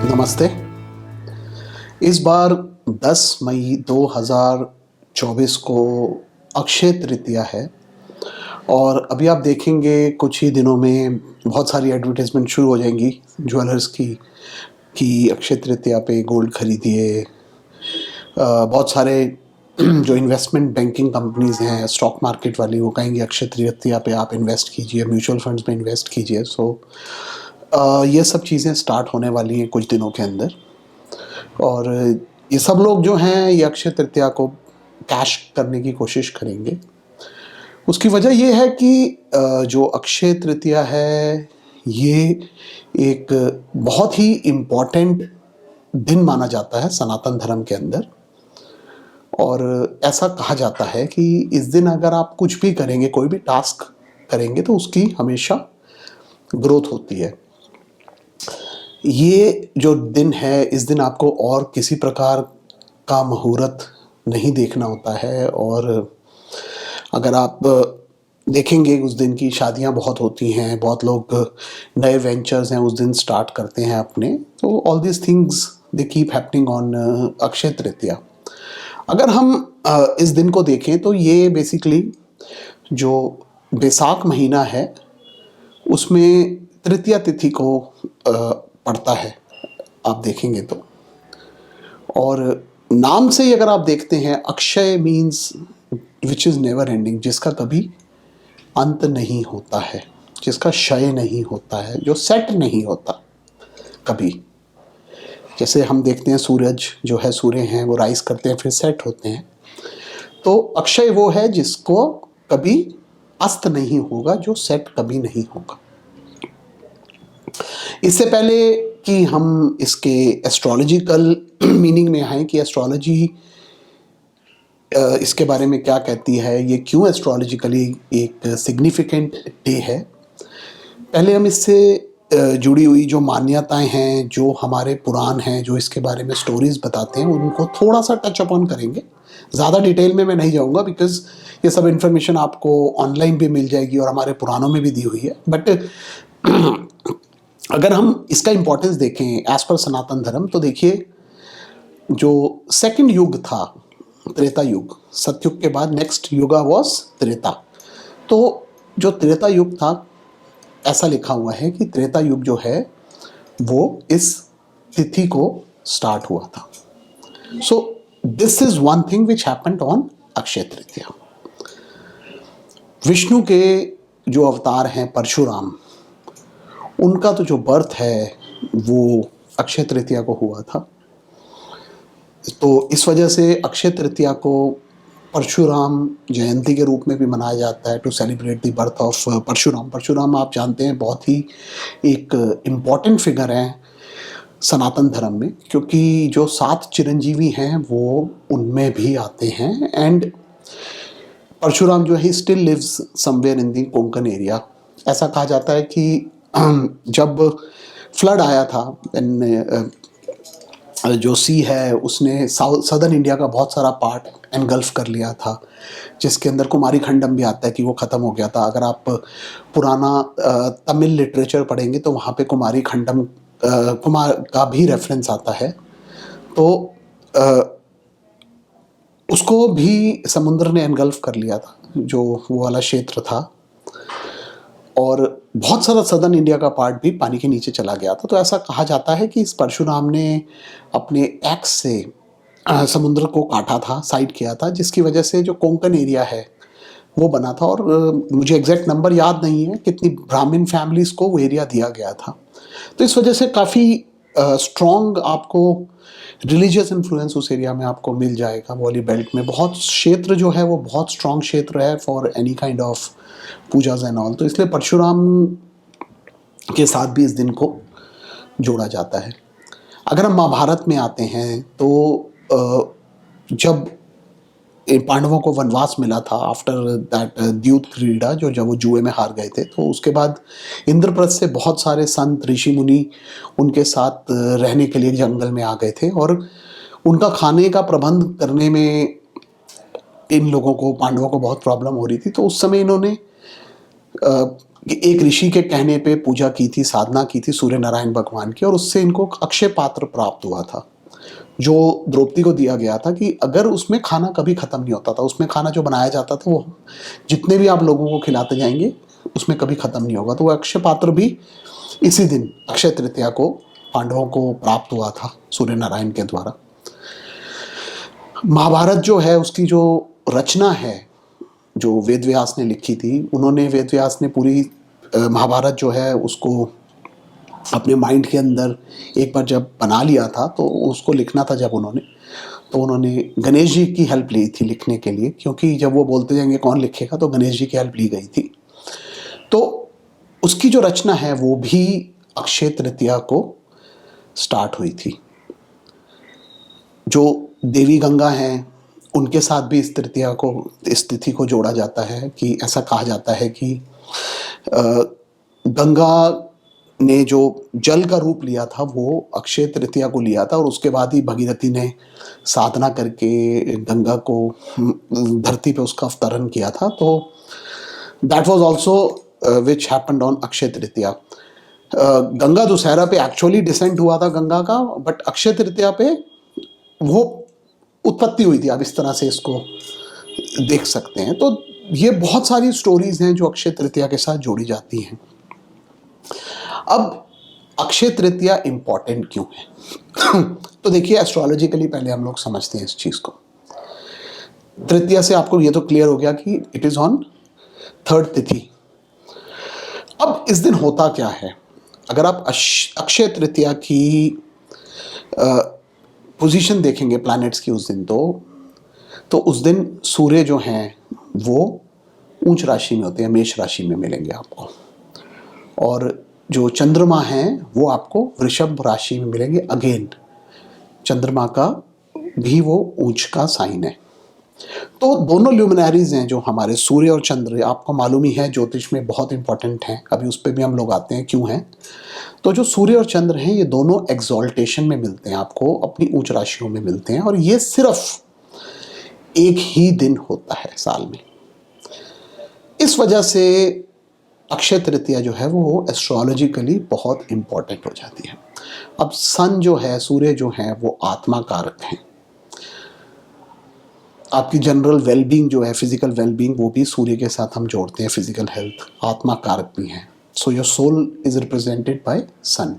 नमस्ते। इस बार 10 मई 2024 को अक्षय तृतीया है और अभी आप देखेंगे कुछ ही दिनों में बहुत सारी एडवर्टाइजमेंट शुरू हो जाएंगी ज्वेलर्स की कि अक्षय तृतीया पे गोल्ड खरीदिए। बहुत सारे जो इन्वेस्टमेंट बैंकिंग कंपनीज हैं, स्टॉक मार्केट वाली, वो कहेंगे अक्षय तृतीया पे आप इन्वेस्ट कीजिए, म्यूचुअल फंड्स में इन्वेस्ट कीजिए। ये सब चीज़ें स्टार्ट होने वाली हैं कुछ दिनों के अंदर और ये सब लोग जो हैं ये अक्षय तृतीया को कैश करने की कोशिश करेंगे। उसकी वजह ये है कि जो अक्षय तृतीया है ये एक बहुत ही इम्पॉर्टेंट दिन माना जाता है सनातन धर्म के अंदर और ऐसा कहा जाता है कि इस दिन अगर आप कुछ भी करेंगे, कोई भी टास्क करेंगे तो उसकी हमेशा ग्रोथ होती है। ये जो दिन है, इस दिन आपको और किसी प्रकार का मुहूर्त नहीं देखना होता है और अगर आप देखेंगे उस दिन की शादियां बहुत होती हैं, बहुत लोग नए वेंचर्स हैं उस दिन स्टार्ट करते हैं अपने, तो all this things they keep happening on Akshaya Tritiya. अगर हम इस दिन को देखें तो ये बेसिकली जो बैसाख महीना है उसमें तृतीया तिथि को पड़ता है, आप देखेंगे तो। और नाम से ही अगर आप देखते हैं, Akshay means which is never ending, जिसका कभी अंत नहीं होता है, जिसका क्षय नहीं होता है, जो सेट नहीं होता कभी। जैसे हम देखते हैं सूरज जो है, सूर्य हैं वो राइज करते हैं फिर सेट होते हैं, तो अक्षय वो है जिसको कभी अस्त नहीं होगा, जो सेट कभी नहीं होगा। इससे पहले कि हम इसके एस्ट्रोलॉजिकल मीनिंग में आए कि एस्ट्रोलॉजी इसके बारे में क्या कहती है, ये क्यों एस्ट्रोलॉजिकली एक सिग्निफिकेंट डे है, पहले हम इससे जुड़ी हुई जो मान्यताएं हैं, जो हमारे पुराण हैं, जो इसके बारे में स्टोरीज बताते हैं, उनको थोड़ा सा टच अपॉन करेंगे। ज़्यादा डिटेल में मैं नहीं जाऊंगा बिकॉज ये सब इन्फॉर्मेशन आपको ऑनलाइन भी मिल जाएगी और हमारे पुराणों में भी दी हुई है। बट अगर हम इसका इम्पोर्टेंस देखें एज पर सनातन धर्म, तो देखिए जो सेकंड युग था त्रेता युग, सतयुग के बाद नेक्स्ट युगा वॉज त्रेता। तो जो त्रेता युग था, ऐसा लिखा हुआ है कि त्रेता युग जो है वो इस तिथि को स्टार्ट हुआ था। So this is one thing which happened on Akshaya Tritiya. Vishnu के जो अवतार हैं परशुराम, उनका तो जो बर्थ है वो अक्षय तृतीया को हुआ था। तो इस वजह से अक्षय तृतीया को परशुराम जयंती के रूप में भी मनाया जाता है, to celebrate the birth of Parshuram. Parshuram आप जानते हैं बहुत ही एक इम्पॉर्टेंट फिगर है सनातन धर्म में, क्योंकि जो 7 चिरंजीवी हैं वो उनमें भी आते हैं। एंड परशुराम जो है still lives somewhere in the Konkan area. ऐसा कहा जाता है कि जब फ्लड आया था, जो सी है उसने सदर्न इंडिया का बहुत सारा पार्ट एनगल्फ कर लिया था, जिसके अंदर कुमारी खंडम भी आता है कि वो ख़त्म हो गया था। अगर आप पुराना तमिल लिटरेचर पढ़ेंगे तो वहाँ पे कुमारी खंडम कुमार का भी रेफरेंस आता है। तो उसको भी समुद्र ने एनगल्फ कर लिया था, जो वो वाला क्षेत्र था, और बहुत सारा सदर्न इंडिया का पार्ट भी पानी के नीचे चला गया था। तो ऐसा कहा जाता है कि इस परशुराम ने अपने एक्स से समुद्र को काटा था, साइड किया था, जिसकी वजह से जो कोंकण एरिया है वो बना था। और मुझे एग्जैक्ट नंबर याद नहीं है कितनी ब्राह्मण फैमिलीज़ को वो एरिया दिया गया था। तो इस वजह से काफ़ी स्ट्रॉन्ग आपको रिलीजियस इन्फ्लुएंस उस एरिया में आपको मिल जाएगा। वॉली बेल्ट में बहुत क्षेत्र जो है वो बहुत स्ट्रॉन्ग क्षेत्र है for any kind of Pooja's and all. तो इसलिए परशुराम के साथ भी इस दिन को जोड़ा जाता है। अगर हम महाभारत में आते हैं तो जब पांडवों को वनवास मिला था आफ्टर दैट द्यूत क्रीड़ा, जो जब वो जुए में हार गए थे, तो उसके बाद इंद्रप्रस्थ से बहुत सारे संत ऋषि मुनि उनके साथ रहने के लिए जंगल में आ गए थे और उनका खाने का प्रबंध करने में इन लोगों को, पांडवों को बहुत प्रॉब्लम हो रही थी। तो उस समय इन्होंने कि एक ऋषि के कहने पे पूजा की थी, साधना की थी सूर्य नारायण भगवान की, और उससे इनको अक्षय पात्र प्राप्त हुआ था, जो द्रौपदी को दिया गया था कि अगर उसमें खाना कभी खत्म नहीं होता था, उसमें खाना जो बनाया जाता था वो जितने भी आप लोगों को खिलाते जाएंगे उसमें कभी खत्म नहीं होगा। तो वो अक्षय पात्र भी इसी दिन अक्षय तृतीया को पांडवों को प्राप्त हुआ था सूर्य नारायण के द्वारा। महाभारत जो है उसकी जो रचना है, जो वेद व्यास ने लिखी थी, उन्होंने वेद व्यास ने पूरी महाभारत जो है उसको अपने माइंड के अंदर एक बार जब बना लिया था, तो उसको लिखना था जब उन्होंने गणेश जी की हेल्प ली थी लिखने के लिए, क्योंकि जब वो बोलते जाएंगे कौन लिखेगा, तो गणेश जी की हेल्प ली गई थी। तो उसकी जो रचना है वो भी अक्षय तृतीया को स्टार्ट हुई थी। जो देवी गंगा हैं उनके साथ भी इस तृतीया को, इस तिथि को जोड़ा जाता है कि ऐसा कहा जाता है कि गंगा ने जो जल का रूप लिया था वो अक्षय तृतीया को लिया था, और उसके बाद ही भगीरथी ने साधना करके गंगा को धरती पे उसका अवतरण किया था। तो that was also which happened on Akshaya Tritiya. Ganga Dussehra पे एक्चुअली डिसेंट हुआ था गंगा का, बट अक्षय तृतीया पे वो उत्पत्ति हुई थी। आप इस तरह से इसको देख सकते हैं। तो ये बहुत सारी स्टोरीज हैं जो अक्षय तृतीया के साथ जोड़ी जाती हैं। अब अक्षय तृतीया इंपॉर्टेंट क्यों है? तो देखिए, एस्ट्रोलॉजिकली पहले हम लोग समझते हैं इस चीज को। तृतीया से आपको ये तो क्लियर हो गया कि इट इज ऑन थर्ड तिथि। अब इस दिन होता क्या है? अगर आप अक्षय तृतीया की पोजीशन देखेंगे प्लैनेट्स की उस दिन, तो उस दिन सूर्य जो हैं वो ऊंच राशि में होते हैं, मेष राशि में मिलेंगे आपको, और जो चंद्रमा हैं वो आपको वृषभ राशि में मिलेंगे। अगेन चंद्रमा का भी वो ऊंच का साइन है। तो दोनों ल्यूमिनरीज हैं जो हमारे सूर्य और चंद्र, आपको मालूम ही है ज्योतिष में बहुत इंपॉर्टेंट हैं, अभी उस पर भी हम लोग आते हैं क्यों हैं। तो जो सूर्य और चंद्र हैं ये दोनों एक्सॉल्टेशन में मिलते हैं, आपको अपनी उच्च राशियों में मिलते हैं, और ये सिर्फ एक ही दिन होता है साल में। इस वजह से अक्षय तृतीया जो है वो एस्ट्रोलॉजिकली बहुत इंपॉर्टेंट हो जाती है। अब सन जो है, सूर्य जो है वो आत्मा कारक हैं। आपकी जनरल वेलबींग जो है, फिजिकल वेलबींग, वो भी सूर्य के साथ हम जोड़ते हैं। फिजिकल हेल्थ आत्मा कारक भी है। So your soul is represented by sun.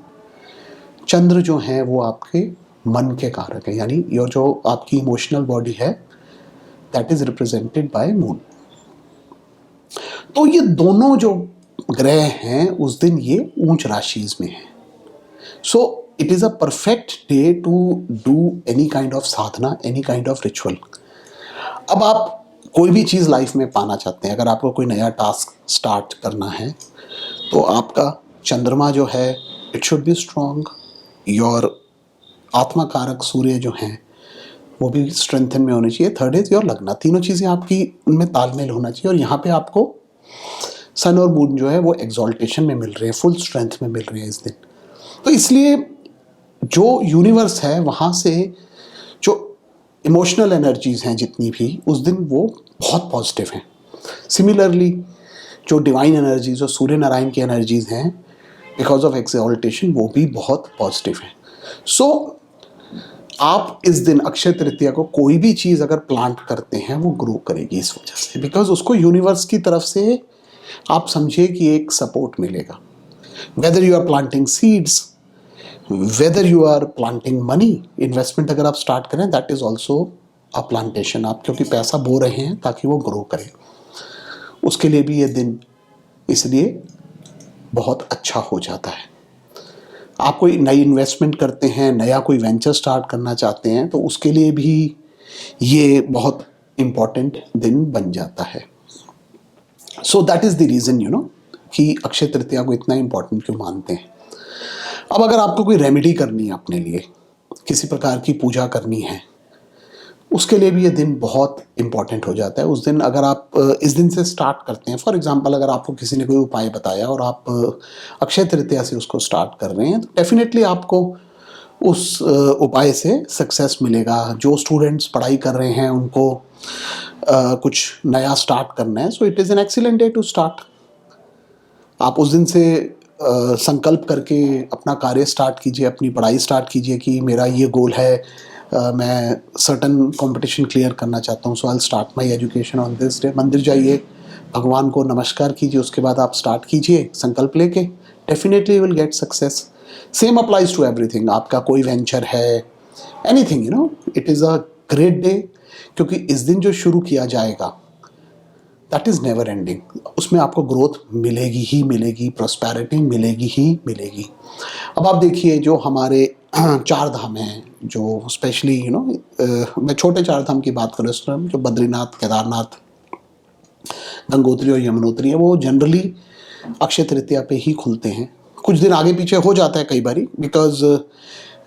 चंद्र जो है वो आपके मन के कारक है, यानी योर जो आपकी इमोशनल बॉडी है that is represented bye moon. तो ये दोनों जो ग्रह हैं उस दिन ये ऊंच राशिज में हैं। So it is a perfect day to do any kind of sadhana, any kind of ritual. अब आप कोई भी चीज़ लाइफ में पाना चाहते हैं, अगर आपको कोई नया टास्क स्टार्ट करना है, तो आपका चंद्रमा जो है it should be strong, your आत्मा कारक सूर्य जो हैं वो भी स्ट्रेंथन में होने चाहिए, थर्ड इज योर लग्न। तीनों चीज़ें आपकी उनमें तालमेल होना चाहिए, और यहाँ पे आपको सन और मून जो है वो एक्सॉल्टेशन में मिल रहे हैं, फुल स्ट्रेंथ में मिल रहे हैं इस दिन। तो इसलिए जो यूनिवर्स है वहाँ से जो इमोशनल एनर्जीज हैं जितनी भी उस दिन वो बहुत पॉजिटिव हैं। सिमिलरली जो डिवाइन एनर्जीज, जो सूर्य नारायण की एनर्जीज हैं बिकॉज ऑफ एक्सॉल्टेशन, वो भी बहुत पॉजिटिव हैं। सो आप इस दिन अक्षय तृतीया को कोई भी चीज़ अगर प्लांट करते हैं वो ग्रो करेगी इस वजह से, बिकॉज उसको यूनिवर्स की तरफ से आप समझिए कि एक सपोर्ट मिलेगा। Whether you are planting seeds, whether you are planting money, investment अगर आप स्टार्ट करें that is also a plantation. आप क्योंकि पैसा बो रहे हैं ताकि वो ग्रो करे, उसके लिए भी ये दिन इसलिए बहुत अच्छा हो जाता है। आप कोई नई इन्वेस्टमेंट करते हैं, नया कोई वेंचर स्टार्ट करना चाहते हैं, तो उसके लिए भी ये बहुत इम्पॉर्टेंट दिन बन जाता है। So that is the reason कि अक्षय तृतीया को इतना इम्पॉर्टेंट क्यों मानते हैं। अब अगर आपको कोई रेमेडी करनी है अपने लिए, किसी प्रकार की पूजा करनी है, उसके लिए भी ये दिन बहुत इम्पॉर्टेंट हो जाता है। उस दिन अगर आप इस दिन से स्टार्ट करते हैं, फॉर एग्जांपल अगर आपको किसी ने कोई उपाय बताया और आप अक्षय तृतीया से उसको स्टार्ट कर रहे हैं, तो डेफिनेटली आपको उस उपाय से सक्सेस मिलेगा। जो स्टूडेंट्स पढ़ाई कर रहे हैं उनको कुछ नया स्टार्ट करना है, so it is an excellent day to start. आप उस दिन से संकल्प करके अपना कार्य स्टार्ट कीजिए, अपनी पढ़ाई स्टार्ट कीजिए कि मेरा ये गोल है, मैं सर्टन कंपटीशन क्लियर करना चाहता हूँ, so I start my education on this day. मंदिर जाइए, भगवान को नमस्कार कीजिए, उसके बाद आप स्टार्ट कीजिए संकल्प लेके, definitely you will get success. Same applies to everything. आपका कोई वेंचर है, anything, you know, it is a great day, क्योंकि इस दिन जो शुरू किया जाएगा दैट इज़ नेवर एंडिंग। उसमें आपको ग्रोथ मिलेगी ही मिलेगी, प्रॉस्पेरिटी मिलेगी ही मिलेगी। अब आप देखिए जो हमारे चार धाम हैं, जो स्पेशली यू नो, मैं छोटे चार धाम की बात करूँ इस टाइम, जो बद्रीनाथ, केदारनाथ, गंगोत्री और यमुनोत्री है, वो जनरली अक्षय तृतीया पे ही खुलते हैं। कुछ दिन आगे पीछे हो जाता है कई बारी, बिकॉज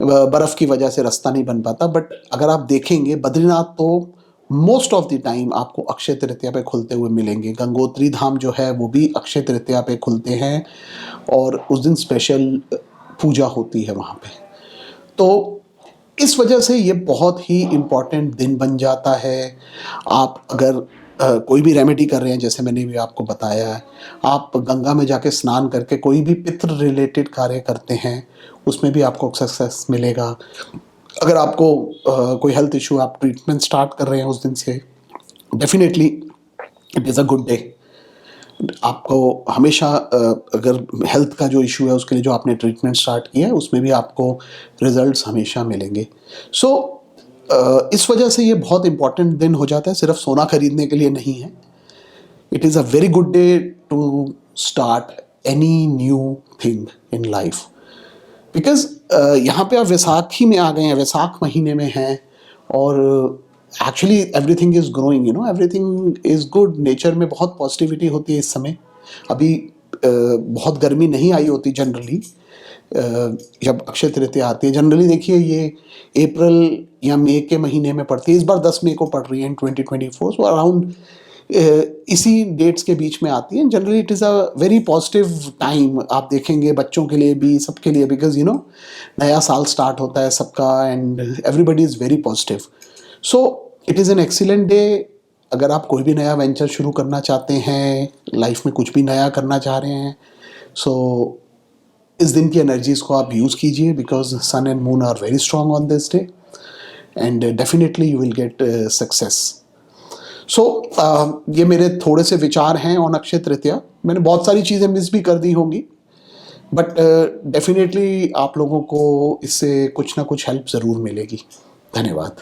बर्फ़ की वजह से रास्ता नहीं बन पाता, बट अगर आप देखेंगे बद्रीनाथ तो मोस्ट ऑफ द टाइम आपको अक्षय तृतीया पे खुलते हुए मिलेंगे। गंगोत्री धाम जो है वो भी अक्षय तृतीया पे खुलते हैं, और उस दिन स्पेशल पूजा होती है वहाँ पे। तो इस वजह से ये बहुत ही इम्पॉर्टेंट दिन बन जाता है। आप अगर कोई भी रेमेडी कर रहे हैं, जैसे मैंने भी आपको बताया है, आप गंगा में जाके स्नान करके कोई भी पितृ रिलेटेड कार्य करते हैं, उसमें भी आपको सक्सेस मिलेगा। अगर आपको कोई हेल्थ इशू, आप ट्रीटमेंट स्टार्ट कर रहे हैं उस दिन से, definitely it is a good day. आपको हमेशा अगर हेल्थ का जो इशू है उसके लिए जो आपने ट्रीटमेंट स्टार्ट किया है, उसमें भी आपको रिजल्ट्स हमेशा मिलेंगे। सो इस वजह से ये बहुत इंपॉर्टेंट दिन हो जाता है, सिर्फ सोना खरीदने के लिए नहीं है। It is a very good day to start any new thing in life, because यहाँ पे आप वैसाखी में आ गए हैं, वैसाख महीने में हैं, और actually everything is growing, you know, everything is good. Nature में बहुत पॉजिटिविटी होती है इस समय। अभी बहुत गर्मी नहीं आई होती जनरली, जब अक्षय तृतीया आती है। जनरली देखिए ये अप्रैल या मई के महीने में पड़ती है, इस बार 10 मई को पड़ रही है इन 2024, सो अराउंड इसी डेट्स के बीच में आती है। Generally it is a very positive time, आप देखेंगे बच्चों के लिए भी, सबके लिए, बिकॉज यू नो नया साल स्टार्ट होता है सबका, and everybody is very positive. So it is an excellent day. अगर आप कोई भी नया वेंचर शुरू करना चाहते हैं, लाइफ में कुछ भी नया करना चाह रहे हैं, सो इस दिन की एनर्जीज़ को आप यूज़ कीजिए, because sun and moon are very strong on this day, and definitely you will get success. सो ये मेरे थोड़े से विचार हैं ऑन अक्षय तृतीया। मैंने बहुत सारी चीज़ें मिस भी कर दी होंगी, बट डेफिनेटली आप लोगों को इससे कुछ ना कुछ हेल्प ज़रूर मिलेगी। धन्यवाद।